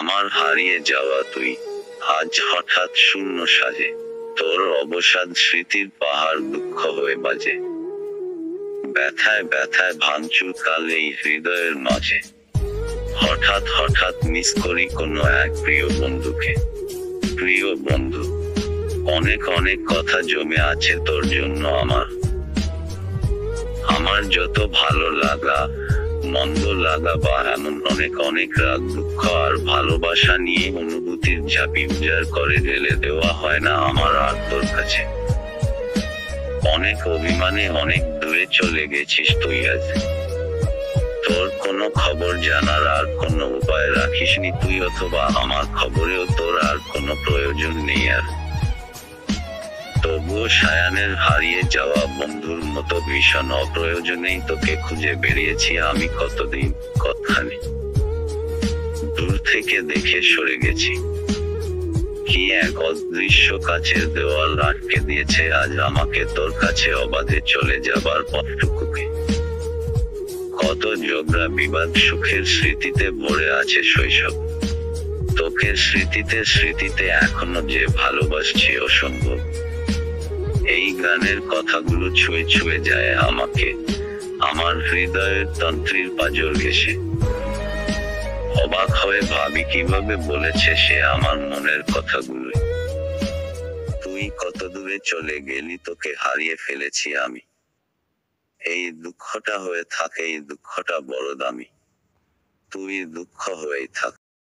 আমার হারিয়ে যাওয়া তুই আজ হঠাৎ শূন্য সাজে, তোর অবসাদ স্মৃতির পাহাড় দুঃখ হয়ে বাজে। ব্যথায় ব্যথায় ভাঙচুর কাল এই হৃদয়ের মাঝে, হঠাৎ হঠাৎ মিস করি কোনো এক প্রিয় বন্ধুকে। প্রিয় বন্ধু, অনেক অনেক কথা জমে আছে তোর জন্য আমার যত ভালো লাগা, মন্দ লাগা বা এমন অনেক অনেক রাগ, দুঃখ আর ভালোবাসা নিয়ে অনুভূতির ঝাঁপি উজাড় করে ঢেলে দেওয়া হয় না আমার আর তোর কাছে। অনেক অভিমানে অনেক দূরে চলে গেছিস তুই আজ, তোর কোনো খবর জানার আর কোনো উপায় রাখিসনি তুই, অথবা আমার খবরেও তোর আর কোনো প্রয়োজন নেই আর। তবুও সায়ানের হারিয়ে যাওয়া বন্ধুর মতো ভীষণ অপ্রয়োজনেই তোকে খুঁজে বেরিয়েছি আমি কতদিন, কতখানি দূর থেকে দেখে সরে গেছি। কি এক অদৃশ্য কাছের দেওয়াল আটকে দিয়েছে আজ আমাকে তোর কাছে অবাধে চলে যাবার পথটুকুকে। কত ঝগড়া বিবাদ সুখের স্মৃতিতে ভরে আছে শৈশব, তোকে স্মৃতিতে এখনো যে ভালোবাসছি অসম্ভব। এই গানের কথাগুলো ছুঁয়ে ছুঁয়ে যায় আমাকে, আমার হৃদয়ের তন্ত্রীর পাঁজর ঘেঁষে। অবাক হয়ে ভাবি কিভাবে বলেছে সে আমার মনের কথাগুলো। তুই কত দূরে চলে গেলি, তোকে হারিয়ে ফেলেছি আমি। এই দুঃখটা হয়ে থাকে, এই দুঃখটা বড় দামি। তুই দুঃখ হয়েই থাক।